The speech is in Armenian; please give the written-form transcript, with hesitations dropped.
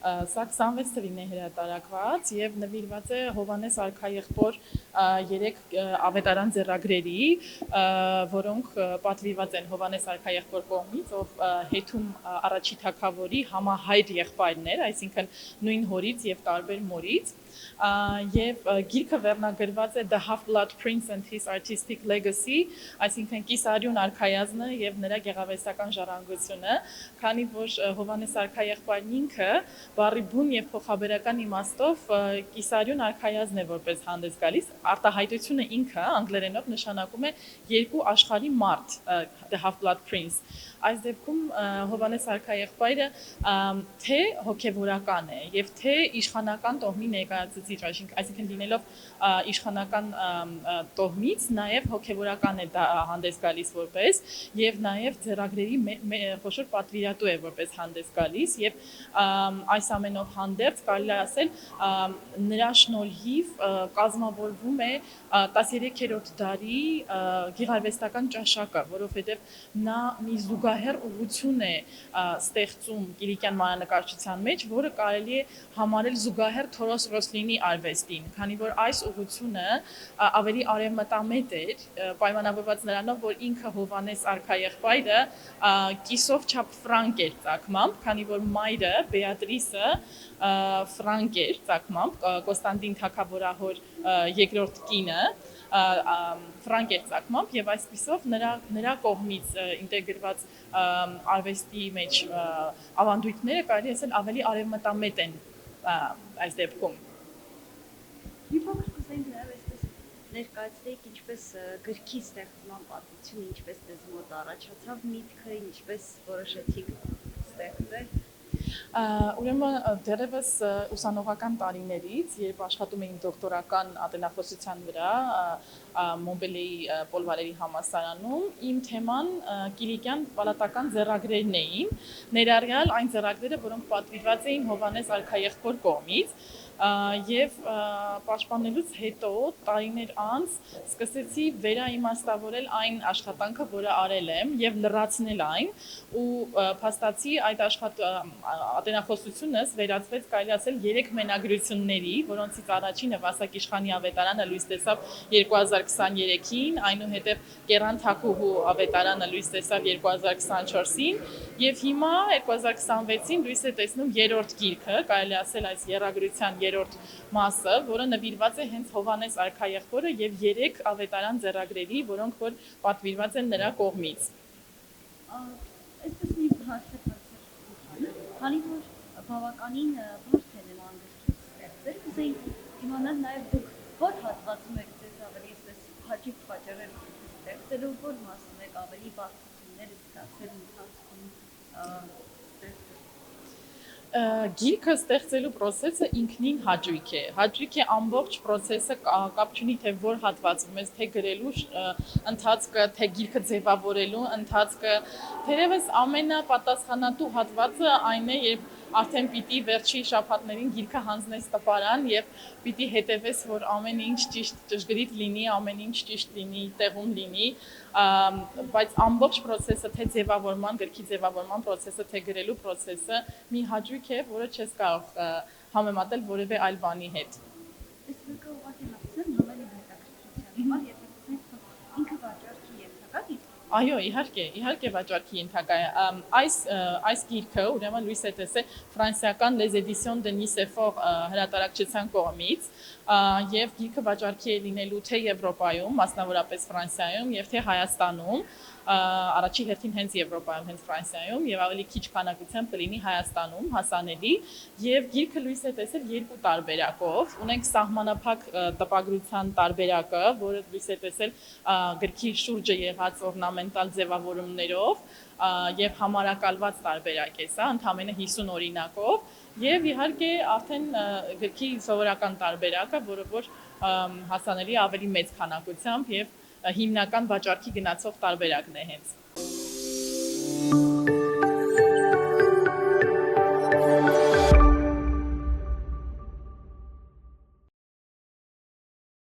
Սա 26 թվին է հրատարակված եւ նվիրված է Հովհաննես արքայեղբոր 3 ավետարան ձեռագրերի, որոնք պատվիրված են Հովհաննես արքայեղբոր կողմից, ով հետում առաջի թագավորի համահայր եղբայրն էր, այսինքն նույն հորից եւ տարբեր մորից, եւ գիրքը վերնագրված է The Half-Blood Prince and His Artistic Legacy, այսինքն Կիսարյուն արքայազնը եւ նրա գեղարվեստական ժառանգությունը, քանի որ Հովհաննես արքայեղբայրն ինքը բառի բուն եւ փոխաբերական իմաստով Կիսարյուն արքայազն է որպես հանդես գալիս, արտահայտությունը ինքը անգլերենով նշանակում է երկու աշխարհի մարդ, The Half-Blood Prince։ Այս դեպքում Հովհաննես արքայեղբայրը թե հոգևորական է եւ թե իշխանական տոհմի ներկայացուցիչ, այսինքն լինելով իշխանական տոհմից նաեւ հոգևորական է դա հանդես գալիս որպես եւ նաեւ ձեռագրերի խոշոր պատվիրատու է որպես հանդես գալիս եւ այս ամենով հանդերձ կարելի է ասել նրա շնորհիվ կազմավորվում է 13-րդ դարի գեղարվեստական ճաշակը, որովհետեւ նա մի զուգահեռ ուղղություն է ստեղծում կիլիկյան մանրանկարչության մեջ, որը կարելի է համարել զուգահեռ Թորոս Ռոսլինի արվեստին, քանի որ այս ուղղությունը ավելի արևմտամետ էր, պայմանավորված նրանով, որ ինքը Հովհաննես արքայեղբայրը կիսով չափ ֆրանկ էր ծագմամբ, քանի որ մայրը Բեատրիսը ֆրանկ էր ծագմամբ, Կոստանդին թագավորահոր երկրորդ կինը ֆրանկ էր ծագմամբ եւ այսպիսով նրա կողմից ինտեգրված արվեստի մեջ ավանդույթները կարելի ասել ավելի արևմտամետ են այս դեպքում։ Մի փոքր կուզենք նաև այսպես ներկայացնենք ինչպես գրքի ստեղծման պատմությունը, ինչպես դες մոտ առաջացավ միտքը, ինչպես որոշեցիք ստեղծել։ Ուրեմն դեռևս ուսանողական տարիներից, երբ աշխատում էի դոկտորական ատենախոսության վրա Մոնպելիեի Պոլվարերի համալսարանում, իմ թեման կիլիկյան պալատական ձեռագրերն էին, ներառյալ այն ձեռագրերը, որոնք պատվիրված էին Հովհաննես արքայեղբոր կողմից, եւ պաշտպանելուց հետո տարիներ անց սկսեցի վերաիմաստավորել այն աշխատանքը, որը արել եմ եւ լրացնել այն ու փաստացի այդ ատենախոսությունս վերածվեց կարելի ասել 3 մենագրությունների, որոնցից առաջինը Վասակ Իշխանի ավետարանը լույս տեսավ 2023-ին, այնուհետև Կերան Թակուհու ավետարանը լույս տեսավ 2024-ին եւ հիմա 2026-ին լույս է տեսնում երրորդ գիրքը, կարելի ասել այս եռագրության երրորդ մասը, որը նվիրված է հենց Հովհաննես արքայեղբորը եւ 3 ավետարան ձեռագրերի, որոնք որ պատվիրված են նրա կողմից։ Այսպես մի հարցեր քանի որ բավականին բարդ է նման գրքի ստեղծել, կուզեինք իմանալ նաև դուք որ հատվածում եք ձեզ ավելի այսպես հաճիկ պատճառել ստեղծելու, որ մասում եք ավելի բարդություններ զգացել ընթացքում Գիրքը ստեղծելու process-ը ինքնին հաճույք է։ Հաճույք է ամբողջ process-ը կապ չունի թե որ հատվածում ես, թե գրելու ընթացքը, թե գիրքը ձևավորելու ընթացքը։ Թերևս ամենապատասխանատու հատվածը այն է, երբ արդեն պիտի վերջի շաբաթներին գիրքը հանձնես տպարան եւ պիտի հետևես, որ ամեն ինչ ճշգրիտ լինի, ամեն ինչ ճիշտ լինի, տեղում լինի, բայց ամբողջ process-ը, թե ձևավորման, գրքի ձևավորման process-ը, թե գրելու process-ը մի հաճույք է, որը չես կարող համեմատել որևէ այլ բանի հետ։ Այս գրքը ուղղակի հասցեն համելի հետաքրքրության համար, եթե կուզենք ինքը վաճառքի ենթակա է։ Այո, իհարկե վաճառքի ենթակա է։ Այս գիրքը ուրեմն լույս է տեսել ֆրանսիական Les Éditions de Nicéphore հրատարակչության կողմից եւ գիրքը վաճառքի է լինելու թե Եվրոպայում, մասնավորապես Ֆրանսիայում եւ թե Հայաստանում, առաջի հերթին հենց Եվրոպայում, հենց Ֆրանսիայում եւ ավելի քիչ քանակությամբ կլինի Հայաստանում հասանելի եւ գիրքը լույս է տեսել 2 տարբերակով։ Ունենք սահմանափակ տպագրության տարբերակը, որը լույս է տեսել գրքի շուրջը եղած օրնամենտալ ձևավորումներով եւ համարակալված տարբերակ է սա, ընդամենը 50 օրինակով եւ իհարկե արդեն գրքի սովորական տարբերակը, որը որ հասանելի ավելի մեծ քանակությամբ եւ հիմնական վաճառքի գնացող տարբերակն է հենց։